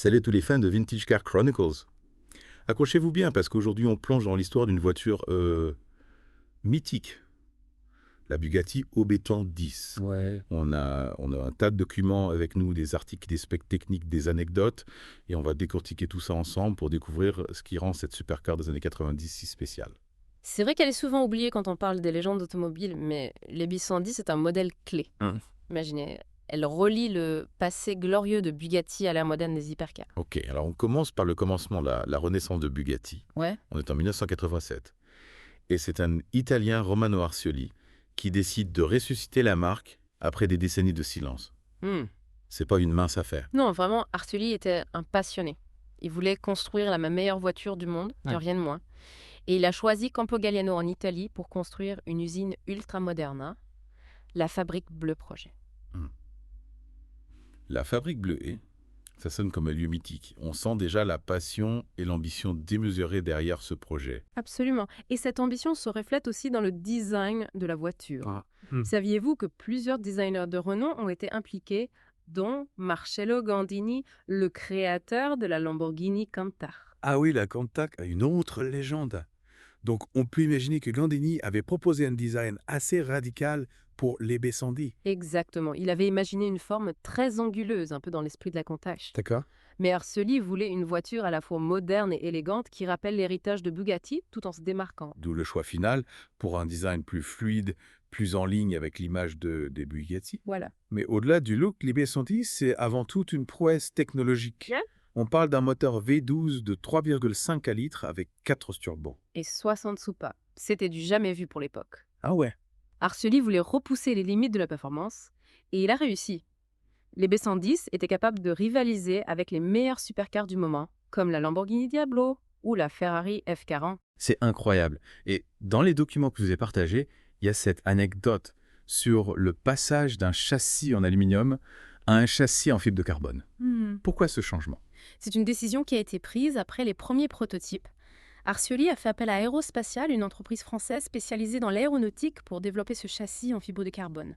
Salut tous les fans de Vintage Car Chronicles. Accrochez-vous bien parce qu'aujourd'hui on plonge dans l'histoire d'une voiture mythique, la Bugatti Hobéton 10. Ouais. On a un tas de documents avec nous, des articles, des specs techniques, des anecdotes, et on va décortiquer tout ça ensemble pour découvrir ce qui rend cette supercar des années 90 si spéciale. C'est vrai qu'elle est souvent oubliée quand on parle des légendes automobiles, mais l'Ebi 110 est un modèle clé. Imaginez, elle relie le passé glorieux de Bugatti à l'ère moderne des hypercars. Ok, alors on commence par le commencement, la renaissance de Bugatti. Ouais. On est en 1987. Et c'est un Italien, Romano Arcioli, qui décide de ressusciter la marque après des décennies de silence. C'est pas une mince affaire. Non, vraiment, Arcioli était un passionné. Il voulait construire la meilleure voiture du monde, Ouais. rien de moins. Et il a choisi Campo Galliano en Italie pour construire une usine ultra moderne, la Fabrique Bleu Projet. La fabrique bleuée, ça sonne comme un lieu mythique. On sent déjà la passion et l'ambition démesurée derrière ce projet. Absolument. Et cette ambition se reflète aussi dans le design de la voiture. Ah. Saviez-vous que plusieurs designers de renom ont été impliqués, dont Marcello Gandini, le créateur de la Lamborghini Countach? Ah oui, la Countach a une autre légende. Donc on peut imaginer que Gandini avait proposé un design assez radical pour l'EB110. Exactement. Il avait imaginé une forme très anguleuse, un peu dans l'esprit de la Countach. D'accord. Mais Arcioli voulait une voiture à la fois moderne et élégante qui rappelle l'héritage de Bugatti tout en se démarquant. D'où le choix final pour un design plus fluide, plus en ligne avec l'image des Bugatti. Voilà. Mais au-delà du look, l'EB110, c'est avant tout une prouesse technologique. Ouais. On parle d'un moteur V12 de 3,5 litres avec 4 turbos. Et 60 soupapes. C'était du jamais vu pour l'époque. Ah ouais. Arcioli voulait repousser les limites de la performance, et il a réussi. Les B110 étaient capables de rivaliser avec les meilleures supercars du moment, comme la Lamborghini Diablo ou la Ferrari F40. C'est incroyable. Et dans les documents que je vous ai partagés, il y a cette anecdote sur le passage d'un châssis en aluminium à un châssis en fibre de carbone. Pourquoi ce changement? C'est une décision qui a été prise après les premiers prototypes. Arcioli a fait appel à Aérospatiale, une entreprise française spécialisée dans l'aéronautique, pour développer ce châssis en fibre de carbone.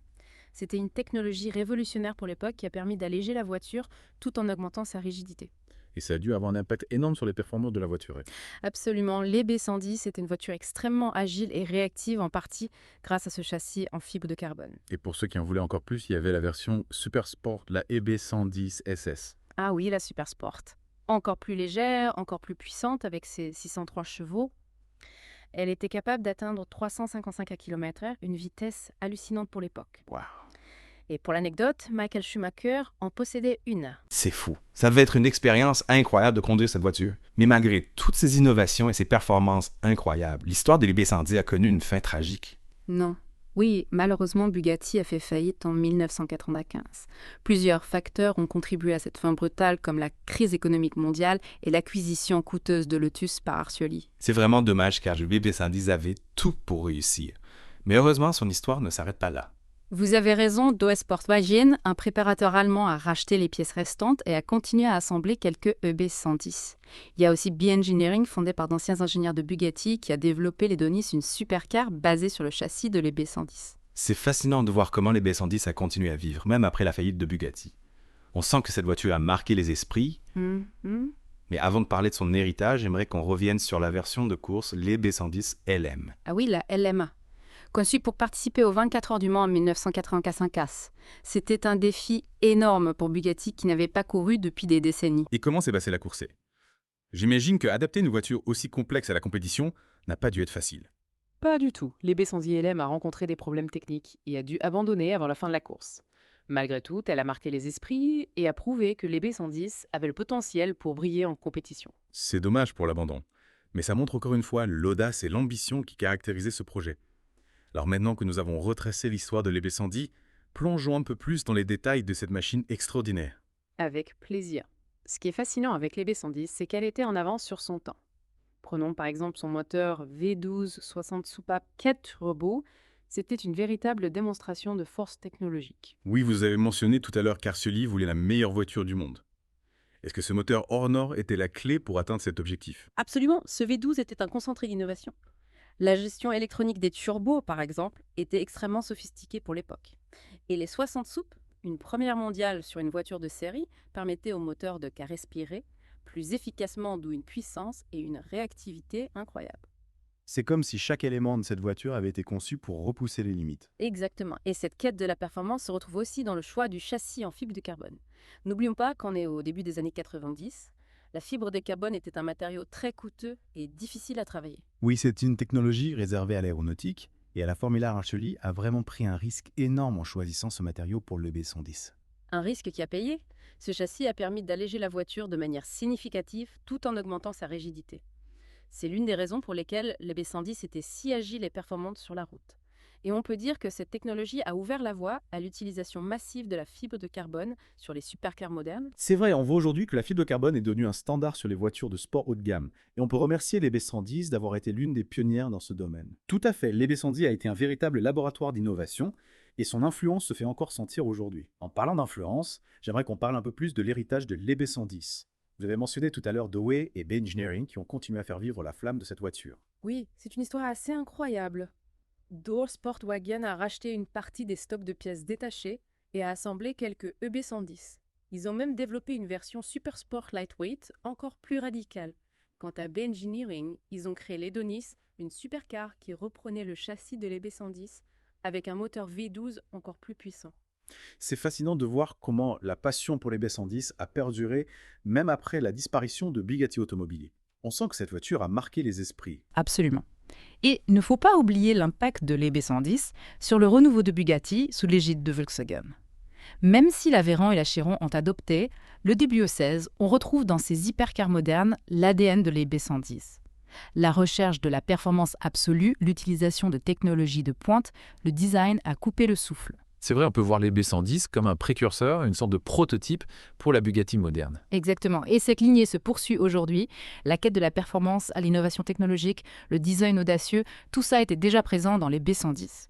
C'était une technologie révolutionnaire pour l'époque qui a permis d'alléger la voiture tout en augmentant sa rigidité. Et ça a dû avoir un impact énorme sur les performances de la voiture. Absolument, l'EB110 était une voiture extrêmement agile et réactive, en partie grâce à ce châssis en fibre de carbone. Et pour ceux qui en voulaient encore plus, il y avait la version Super Sport, la EB110 SS. Ah oui, la Super Sport. Encore plus légère, encore plus puissante avec ses 603 chevaux. Elle était capable d'atteindre 355 km/h, une vitesse hallucinante pour l'époque. Waouh. Et pour l'anecdote, Michael Schumacher en possédait une. C'est fou. Ça devait être une expérience incroyable de conduire cette voiture. Mais malgré toutes ces innovations et ces performances incroyables, l'histoire de l'EB110 a connu une fin tragique. Non. Oui, malheureusement, Bugatti a fait faillite en 1995. Plusieurs facteurs ont contribué à cette fin brutale, comme la crise économique mondiale et l'acquisition coûteuse de Lotus par Arcioli. C'est vraiment dommage car le l'EB110 avait tout pour réussir. Mais heureusement, son histoire ne s'arrête pas là. Vous avez raison, DS Sportwagen, un préparateur allemand, a racheté les pièces restantes et a continué à assembler quelques EB110. Il y a aussi B-Engineering, fondé par d'anciens ingénieurs de Bugatti, qui a développé l'Edonis, une supercar basée sur le châssis de l'EB110. C'est fascinant de voir comment l'EB110 a continué à vivre, même après la faillite de Bugatti. On sent que cette voiture a marqué les esprits. Mais avant de parler de son héritage, j'aimerais qu'on revienne sur la version de course, l'EB110 LM. Ah oui, la LMA. Conçue pour participer aux 24 heures du Mans en 1995. C'était un défi énorme pour Bugatti qui n'avait pas couru depuis des décennies. Et comment s'est passée la course? J'imagine qu'adapter une voiture aussi complexe à la compétition n'a pas dû être facile. Pas du tout. L'EB110 LM a rencontré des problèmes techniques et a dû abandonner avant la fin de la course. Malgré tout, elle a marqué les esprits et a prouvé que l'EB110 avait le potentiel pour briller en compétition. C'est dommage pour l'abandon, mais ça montre encore une fois l'audace et l'ambition qui caractérisaient ce projet. Alors maintenant que nous avons retracé l'histoire de l'EB110, plongeons un peu plus dans les détails de cette machine extraordinaire. Avec plaisir. Ce qui est fascinant avec l'EB110, c'est qu'elle était en avance sur son temps. Prenons par exemple son moteur V12 60 soupapes 4 turbos. C'était une véritable démonstration de force technologique. Oui, vous avez mentionné tout à l'heure qu'Arcioli voulait la meilleure voiture du monde. Est-ce que ce moteur hors norme était la clé pour atteindre cet objectif? Absolument, ce V12 était un concentré d'innovation. La gestion électronique des turbos, par exemple, était extrêmement sophistiquée pour l'époque. Et les 60 soupes, Une première mondiale sur une voiture de série permettait au moteur de qu'à respirer plus efficacement, d'où une puissance et une réactivité incroyables. C'est comme si chaque élément de cette voiture avait été conçu pour repousser les limites. Exactement. Et cette quête de la performance se retrouve aussi dans le choix du châssis en fibre de carbone. N'oublions pas qu'on est au début des années 90. La fibre de carbone était un matériau très coûteux et difficile à travailler. Oui, c'est une technologie réservée à l'aéronautique, et à la Formula Arçelik a vraiment pris un risque énorme en choisissant ce matériau pour le B110. Un risque qui a payé. Ce châssis a permis d'alléger la voiture de manière significative tout en augmentant sa rigidité. C'est l'une des raisons pour lesquelles les B110 étaient si agiles et performantes sur la route. Et on peut dire que cette technologie a ouvert la voie à l'utilisation massive de la fibre de carbone sur les supercars modernes. C'est vrai, on voit aujourd'hui que la fibre de carbone est devenue un standard sur les voitures de sport haut de gamme. Et on peut remercier les B110 d'avoir été l'une des pionnières dans ce domaine. Tout à fait, les B110 a été un véritable laboratoire d'innovation et son influence se fait encore sentir aujourd'hui. En parlant d'influence, j'aimerais qu'on parle un peu plus de l'héritage de l'EB110. Vous avez mentionné tout à l'heure Dewey et Bay Engineering qui ont continué à faire vivre la flamme de cette voiture. Oui, c'est une histoire assez incroyable. Door Sportwagen a racheté une partie des stocks de pièces détachées et a assemblé quelques EB110. Ils ont même développé une version Super Sport Lightweight encore plus radicale. Quant à Bay Engineering, ils ont créé l'Edonis, une supercar qui reprenait le châssis de l'EB110 avec un moteur V12 encore plus puissant. C'est fascinant de voir comment la passion pour les B110 a perduré même après la disparition de Bugatti Automobili. On sent que cette voiture a marqué les esprits. Absolument. Et il ne faut pas oublier l'impact de l'EB110 sur le renouveau de Bugatti sous l'égide de Volkswagen. Même si la Veyron et la Chiron ont adopté, le DB16, on retrouve dans ces hypercars modernes l'ADN de l'EB110. La recherche de la performance absolue, l'utilisation de technologies de pointe, le design a coupé le souffle. C'est vrai, on peut voir les B110 comme un précurseur, une sorte de prototype pour la Bugatti moderne. Exactement. Et cette lignée se poursuit aujourd'hui. La quête de la performance à l'innovation technologique, le design audacieux, tout ça était déjà présent dans les B110.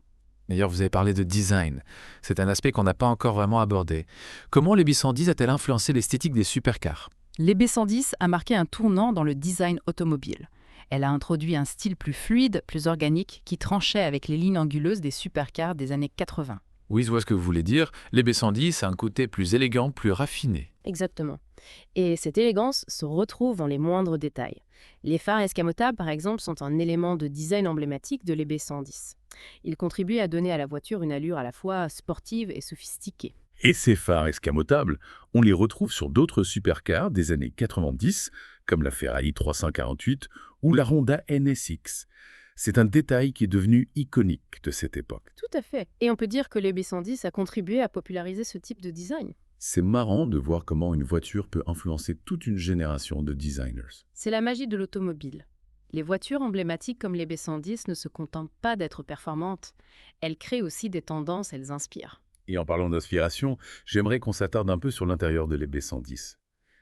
D'ailleurs, vous avez parlé de design. C'est un aspect qu'on n'a pas encore vraiment abordé. Comment les B110 a-t-elle influencé l'esthétique des supercars ? Les B110 a marqué un tournant dans le design automobile. Elle a introduit un style plus fluide, plus organique, qui tranchait avec les lignes anguleuses des supercars des années 80. Oui, je vois ce que vous voulez dire. Les B110 a un côté plus élégant, plus raffiné. Exactement. Et cette élégance se retrouve dans les moindres détails. Les phares escamotables, par exemple, sont un élément de design emblématique de l'EB110. Ils contribuent à donner à la voiture une allure à la fois sportive et sophistiquée. Et ces phares escamotables, on les retrouve sur d'autres supercars des années 90, comme la Ferrari 348 ou la Honda NSX. C'est un détail qui est devenu iconique de cette époque. Tout à fait. Et on peut dire que l'EB110 a contribué à populariser ce type de design. C'est marrant de voir comment une voiture peut influencer toute une génération de designers. C'est la magie de l'automobile. Les voitures emblématiques comme l'EB110 ne se contentent pas d'être performantes. Elles créent aussi des tendances, elles inspirent. Et en parlant d'inspiration, j'aimerais qu'on s'attarde un peu sur l'intérieur de l'EB110.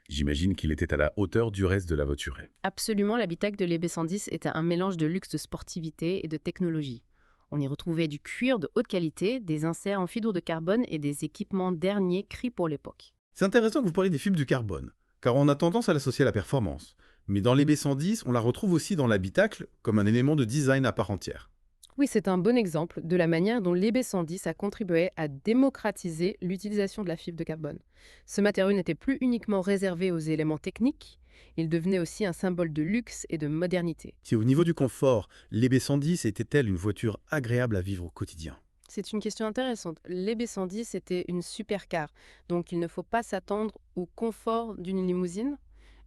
J'imagine qu'il était à la hauteur du reste de la voiturette. Absolument, l'habitacle de l'EB110 était un mélange de luxe, de sportivité et de technologie. On y retrouvait du cuir de haute qualité, des inserts en fibre de carbone et des équipements derniers cris pour l'époque. C'est intéressant que vous parliez des fibres de carbone, car on a tendance à l'associer à la performance. Mais dans les B110, on la retrouve aussi dans l'habitacle comme un élément de design à part entière. Oui, c'est un bon exemple de la manière dont l'EB110 a contribué à démocratiser l'utilisation de la fibre de carbone. Ce matériau n'était plus uniquement réservé aux éléments techniques, il devenait aussi un symbole de luxe et de modernité. Si au niveau du confort, l'EB110 était-elle une voiture agréable à vivre au quotidien ? C'est une question intéressante. L'EB110 était une supercar, donc il ne faut pas s'attendre au confort d'une limousine,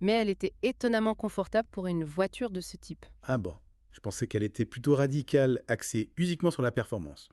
mais elle était étonnamment confortable pour une voiture de ce type. Ah bon, je pensais qu'elle était plutôt radicale, axée uniquement sur la performance.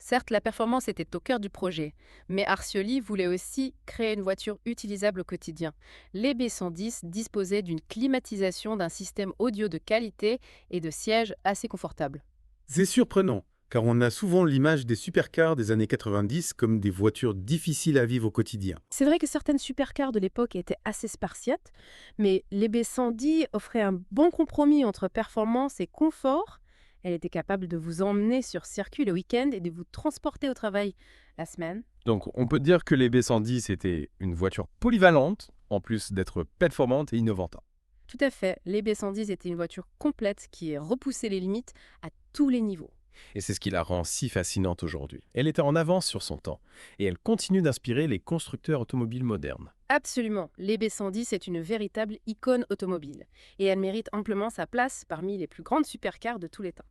Certes, la performance était au cœur du projet, mais Arçelik voulait aussi créer une voiture utilisable au quotidien. L'EB110 disposait d'une climatisation, d'un système audio de qualité et de sièges assez confortables. C'est surprenant, car on a souvent l'image des supercars des années 90 comme des voitures difficiles à vivre au quotidien. C'est vrai que certaines supercars de l'époque étaient assez spartiates, mais l'EB110 offrait un bon compromis entre performance et confort. Elle était capable de vous emmener sur circuit le week-end et de vous transporter au travail la semaine. Donc on peut dire que l'EB110 était une voiture polyvalente, en plus d'être performante et innovante. Tout à fait, l'EB110 était une voiture complète qui repoussait les limites à tous les niveaux. Et c'est ce qui la rend si fascinante aujourd'hui. Elle était en avance sur son temps, et elle continue d'inspirer les constructeurs automobiles modernes. Absolument, l'EB110 est une véritable icône automobile, et elle mérite amplement sa place parmi les plus grandes supercars de tous les temps.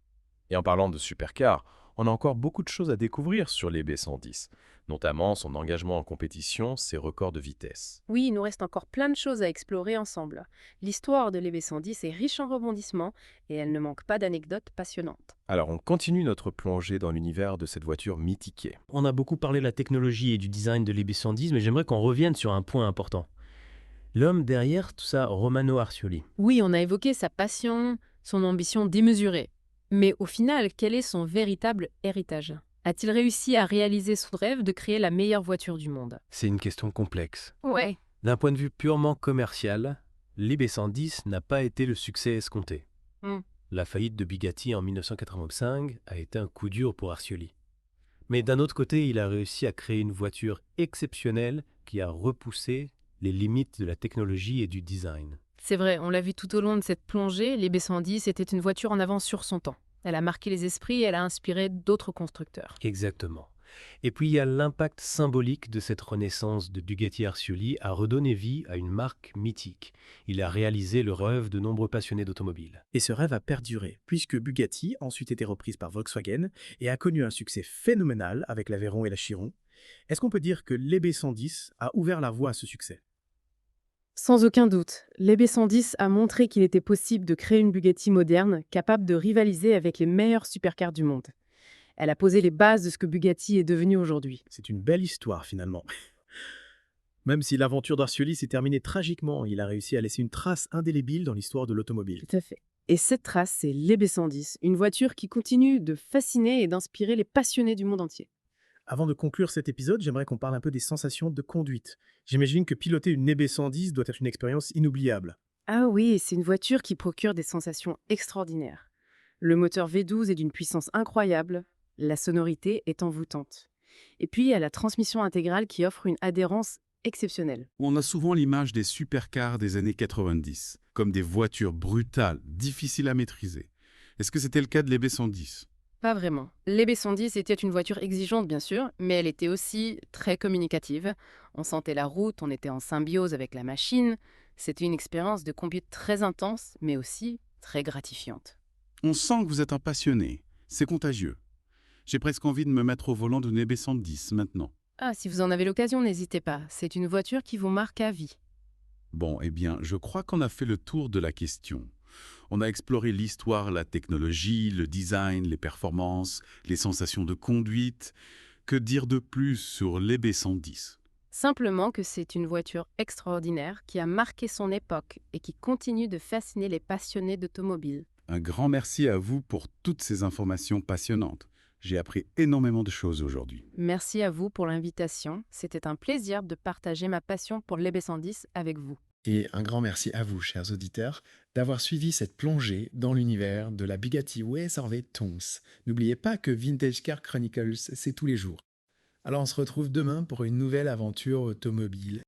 Et en parlant de supercars, on a encore beaucoup de choses à découvrir sur l'EB110, notamment son engagement en compétition, ses records de vitesse. Oui, il nous reste encore plein de choses à explorer ensemble. L'histoire de l'EB110 est riche en rebondissements, et elle ne manque pas d'anecdotes passionnantes. Alors on continue notre plongée dans l'univers de cette voiture mythiquée. On a beaucoup parlé de la technologie et du design de l'EB110, mais j'aimerais qu'on revienne sur un point important. L'homme derrière tout ça, Romano Arcioli. Oui, on a évoqué sa passion, son ambition démesurée. Mais au final, quel est son véritable héritage? A-t-il réussi à réaliser son rêve de créer la meilleure voiture du monde? C'est une question complexe. Ouais. D'un point de vue purement commercial, l'EB110 n'a pas été le succès escompté. La faillite de Bugatti en 1985 a été un coup dur pour Arcioli. Mais d'un autre côté, il a réussi à créer une voiture exceptionnelle qui a repoussé les limites de la technologie et du design. C'est vrai, on l'a vu tout au long de cette plongée, l'EB110 était une voiture en avance sur son temps. Elle a marqué les esprits et elle a inspiré d'autres constructeurs. Exactement. Et puis il y a l'impact symbolique de cette renaissance de Bugatti Arcioli à redonner vie à une marque mythique. Il a réalisé le rêve de nombreux passionnés d'automobile. Et ce rêve a perduré, puisque Bugatti a ensuite été reprise par Volkswagen et a connu un succès phénoménal avec l'Aveyron et la Chiron. Est-ce qu'on peut dire que l'EB110 a ouvert la voie à ce succès? Sans aucun doute, l'EB110 a montré qu'il était possible de créer une Bugatti moderne capable de rivaliser avec les meilleurs supercars du monde. Elle a posé les bases de ce que Bugatti est devenu aujourd'hui. C'est une belle histoire finalement. Même si l'aventure d'Arcioli s'est terminée tragiquement, il a réussi à laisser une trace indélébile dans l'histoire de l'automobile. Tout à fait. Et cette trace, c'est l'EB110, une voiture qui continue de fasciner et d'inspirer les passionnés du monde entier. Avant de conclure cet épisode, j'aimerais qu'on parle un peu des sensations de conduite. J'imagine que piloter une EB110 doit être une expérience inoubliable. Ah oui, c'est une voiture qui procure des sensations extraordinaires. Le moteur V12 est d'une puissance incroyable, la sonorité est envoûtante. Et puis, il y a la transmission intégrale qui offre une adhérence exceptionnelle. On a souvent l'image des supercars des années 90, comme des voitures brutales, difficiles à maîtriser. Est-ce que c'était le cas de l'EB110? Pas vraiment. L'EB110 était une voiture exigeante, bien sûr, mais elle était aussi très communicative. On sentait la route, on était en symbiose avec la machine. C'était une expérience de conduite très intense, mais aussi très gratifiante. On sent que vous êtes un passionné. C'est contagieux. J'ai presque envie de me mettre au volant d'une EB110 maintenant. Ah, si vous en avez l'occasion, n'hésitez pas. C'est une voiture qui vous marque à vie. Bon, eh bien, je crois qu'on a fait le tour de la question. On a exploré l'histoire, la technologie, le design, les performances, les sensations de conduite. Que dire de plus sur l'EB110? Simplement que c'est une voiture extraordinaire qui a marqué son époque et qui continue de fasciner les passionnés d'automobile. Un grand merci à vous pour toutes ces informations passionnantes. J'ai appris énormément de choses aujourd'hui. Merci à vous pour l'invitation. C'était un plaisir de partager ma passion pour l'EB110 avec vous. Et un grand merci à vous, chers auditeurs, d'avoir suivi cette plongée dans l'univers de la Bugatti Weserve-Tonks. N'oubliez pas que Vintage Car Chronicles, c'est tous les jours. Alors on se retrouve demain pour une nouvelle aventure automobile.